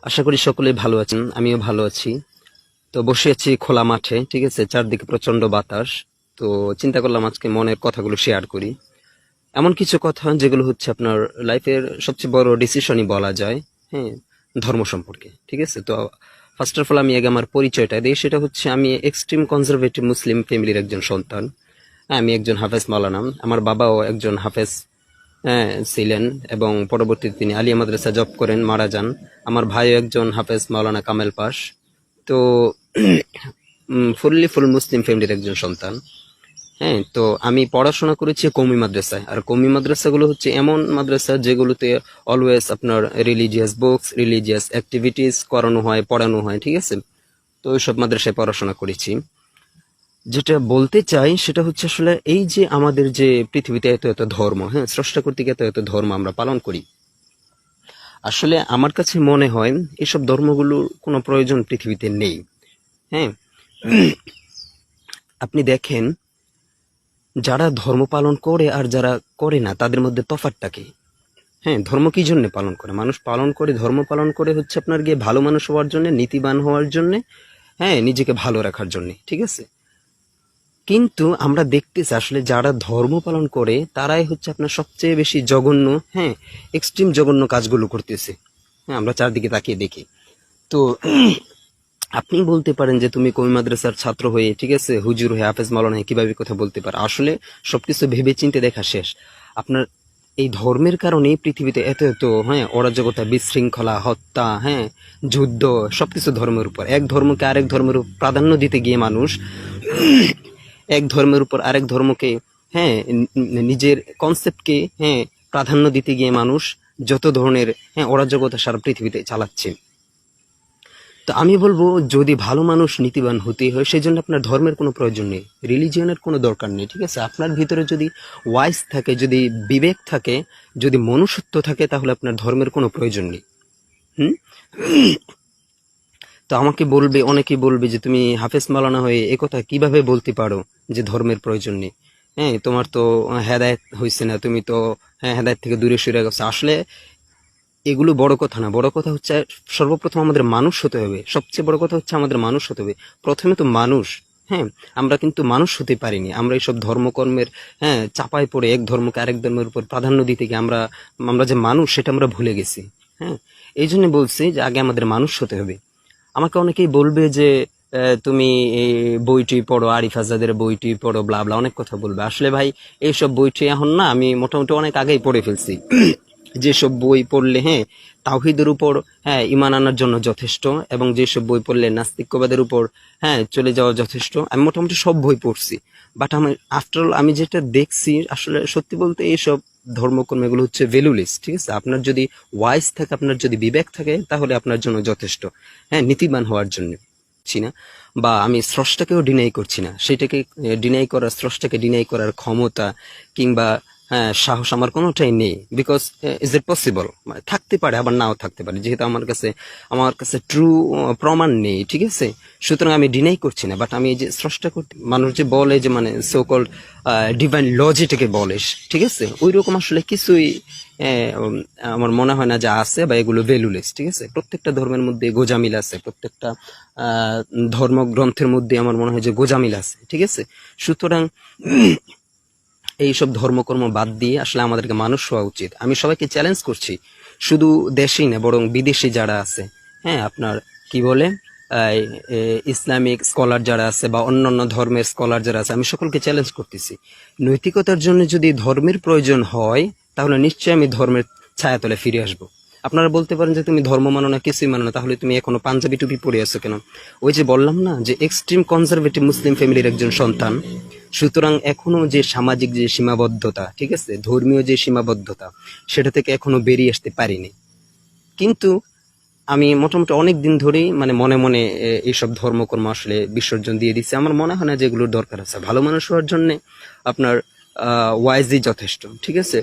আশা করি সকলেই ভালো আছেন, আমিও ভালো আছি। তো বসে আছি খোলা মাঠে, ঠিক আছে, চারদিকে প্রচন্ড বাতাস। তো চিন্তা করলাম আজকে মনের কথাগুলো শেয়ার করি। এমন কিছু কথা যেগুলো হচ্ছে আপনার লাইফের সবচেয়ে বড় ডিসিশনই বলা যায়, হ্যাঁ, ধর্ম সম্পর্কে, ঠিক আছে। তো ফার্স্ট অফ অল আমি আগে আমার পরিচয়টা দিই। সেটা হচ্ছে আমি এক্সট্রিম কনজারভেটিভ মুসলিম ফ্যামিলির একজন সন্তান। হ্যাঁ, আমি একজন হাফেজ মাওলানা। আমার বাবাও একজন হাফেজ ছিলেন এবং পরবর্তীতে তিনি আলিয়া মাদ্রাসা জব করেন, মারা যান। আমার ভাইও একজন হাফেজ মাওলানা কামেল পাশ। তো ফুল মুসলিম ফ্যামিলির একজন সন্তান। হ্যাঁ, তো আমি পড়াশোনা করেছি কওমি মাদ্রাসায়। আর কওমি মাদ্রাসাগুলো হচ্ছে এমন মাদ্রাসা যেগুলোতে অলওয়েজ আপনার রিলিজিয়াস বুকস, রিলিজিয়াস অ্যাক্টিভিটিস করানো হয়, পড়ানো হয়, ঠিক আছে। তো ওইসব মাদ্রাসায় পড়াশোনা করেছি। যেটা বলতে চাই সেটা হচ্ছে আসলে এই যে আমাদের যে পৃথিবীতে এত এত ধর্ম, হ্যাঁ, স্রষ্টা কর্তৃক এত এত ধর্ম আমরা পালন করি, আসলে আমার কাছে মনে হয় এসব ধর্মগুলোর কোনো প্রয়োজন পৃথিবীতে নেই। হ্যাঁ, আপনি দেখেন যারা ধর্ম পালন করে আর যারা করে না তাদের মধ্যে তফাৎটা কি? হ্যাঁ, ধর্ম কি জন্য পালন করে? মানুষ পালন করে, ধর্ম পালন করে হচ্ছে আপনার গিয়ে ভালো মানুষ হওয়ার জন্য, নীতিবান হওয়ার জন্য, হ্যাঁ, নিজেকে ভালো রাখার জন্য, ঠিক আছে। কিন্তু আমরা দেখতেছি আসলে যারা ধর্ম পালন করে তারাই হচ্ছে আপনার সবচেয়ে বেশি জঘন্য, হ্যাঁ, এক্সট্রিম জঘন্য কাজগুলো করতেছে। হ্যাঁ, আমরা চারদিকে তাকিয়ে দেখি। তো আপনি বলতে পারেন যে তুমি কওমি মাদ্রাসার ছাত্র হয়ে, ঠিক আছে, হুজুর হয়ে, হাফেজ মাওলানা হয়ে কিভাবে কথা বলতে পারো? আসলে সবকিছু ভেবে চিন্তে দেখা শেষ। আপনার এই ধর্মের কারণে পৃথিবীতে এত এত, হ্যাঁ, অরাজকতা, বিশৃঙ্খলা, হত্যা, হ্যাঁ, যুদ্ধ, সবকিছু ধর্মের উপর। এক ধর্মকে আরেক ধর্মের উপর প্রাধান্য দিতে গিয়ে মানুষ, এক ধর্মের উপর আরেক ধর্মকে, হ্যাঁ, নিজের কনসেপ্টকে, হ্যাঁ, প্রাধান্য দিতে গিয়ে মানুষ যত ধরনের, হ্যাঁ, অরাজকতা সারা পৃথিবীতে চালাচ্ছে। তো আমি বলবো যদি ভালো মানুষ নীতিবান হতে হয় সেই জন্য আপনার ধর্মের কোনো প্রয়োজন নেই, রিলিজিয়নের কোনো দরকার নেই, ঠিক আছে। আপনার ভিতরে যদি ওয়াইজ থাকে, যদি বিবেক থাকে, যদি মনুষ্যত্ব থাকে, তাহলে আপনার ধর্মের কোনো প্রয়োজন নেই। হুম। তো আমাকে বলবে, অনেকেই বলবে যে তুমি হাফেজ মাওলানা হয়ে একথা কিভাবে বলতে পারো যে ধর্মের প্রয়োজন নেই? হ্যাঁ, তোমার তো হেদায়েত হয়েছে না, তুমি তো, হ্যাঁ, হেদায়েত থেকে দূরে সরে গেছো। আসলে এগুলো বড় কথা না। বড় কথা হচ্ছে সর্বপ্রথম আমাদের মানুষ হতে হবে। সবচেয়ে বড় কথা হচ্ছে আমাদের মানুষ হতে হবে। প্রথমে তো মানুষ। হ্যাঁ, আমরা কিন্তু মানুষ হতে পারিনি। আমরা এইসব ধর্মকর্মের, হ্যাঁ, চাপায় পড়ে এক ধর্মকে আরেক ধর্মের উপর প্রাধান্য দিতে গিয়ে আমরা আমরা যে মানুষ সেটা আমরা ভুলে গেছি। হ্যাঁ, এই জন্য বলছি যে আগে আমাদের মানুষ হতে হবে। আমাকে অনেকেই বলবে যে তুমি এই বইটি পড়ো, আরিফ আজাদের বইটি পড়ো, ব্লা ব্লা, অনেক কথা বলবে। আসলে ভাই এইসব বইটি এখন না আমি মোটামুটি অনেক আগেই পড়ে ফেলছি। যেসব বই পড়লে, হ্যাঁ, তাওহীদের উপর, হ্যাঁ, ঈমান আনার জন্য যথেষ্ট, এবং যেসব বই পড়লে নাস্তিক্যবাদের উপর, হ্যাঁ, চলে যাওয়া যথেষ্ট, আমি মোটামুটি সব বই পড়ছি। বাট আমি আফটার অল আমি যেটা দেখছি আসলে সত্যি বলতে এইসব ধর্মকর্ম এগুলো হচ্ছে ভ্যালুলেস, ঠিক আছে। আপনার যদি ওয়াইজ থাকে, আপনার যদি বিবেক থাকে, তাহলে আপনার জন্য যথেষ্ট, হ্যাঁ, নীতিবান হওয়ার জন্য। না, বা আমি স্রষ্টাকেও ডিনাই করছি না, সেটাকে ডিনাই করার, স্রষ্টাকে ডিনাই করার ক্ষমতা কিংবা, হ্যাঁ, সাহস আমার কোনোটাই নেই। বিকজ ইজ ইট পসিবল, মানে থাকতে পারে আবার নাও থাকতে পারে, যেহেতু আমার কাছে ট্রু প্রমাণ নেই, ঠিক আছে। সুতরাং আমি ডিনাই করছি না। বাট আমি এই যে স্রষ্টা করতে, মানুষ যে বলে যে মানে সো কল্ড ডিভাইন ল যেটাকে বলে, ঠিক আছে, ওই রকম আসলে কিছুই আমার মনে হয় না যে আছে, বা এগুলো ভ্যালুলেস, ঠিক আছে। প্রত্যেকটা ধর্মের মধ্যে গোজামিল আছে, প্রত্যেকটা ধর্মগ্রন্থের মধ্যে আমার মনে হয় যে গোজামিল আছে, ঠিক আছে। সুতরাং এইসব ধর্মকর্ম বাদ দিয়ে আসলে আমাদেরকে মানুষ হওয়া উচিত। আমি সবাইকে চ্যালেঞ্জ করছি, শুধু দেশেই না বরং বিদেশি যারা আছে, হ্যাঁ, আপনার কি বলে ইসলামিক স্কলার যারা আছে বা অন্যান্য ধর্মের স্কলার যারা আছে, আমি সকলকে চ্যালেঞ্জ করতেছি, নৈতিকতার জন্য যদি ধর্মের প্রয়োজন হয় তাহলে নিশ্চয়ই আমি ধর্মের ছায়াতলে ফিরে আসবো। আপনারা বলতে পারেন যে তুমি ধর্ম মানো না, কিছুই মানো না, তাহলে তুমি এখনো পাঞ্জাবি টুপি পরে আছো কেন? ওই যে বললাম না যে এক্সট্রিম কনজারভেটিভ মুসলিম ফ্যামিলির একজন সন্তান। সুতরাং এখনো যে সামাজিক যে সীমাবদ্ধতা, ঠিক আছে, ধর্মীয় যে সীমাবদ্ধতা, সেটা থেকে এখনো বেরিয়ে আসতে পারিনি। কিন্তু আমি মোটামুটি অনেক দিন ধরেই মানে মনে মনে এইসব ধর্মকর্ম আসলে বিসর্জন দিয়ে দিচ্ছি। আমার মনে হয় না যে এগুলোর দরকার আছে। ভালো মানুষ হওয়ার জন্য আপনার ওয়াইজই যথেষ্ট, ঠিক আছে।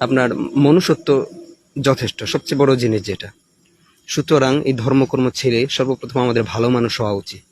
আপনার মনুষ্যত্ব যথেষ্ট, সবচেয়ে বড় জিনিস যেটা। সুতরাং এই ধর্মকর্ম ছেড়ে সর্বপ্রথম আমাদের ভালো মানুষ হওয়া উচিত।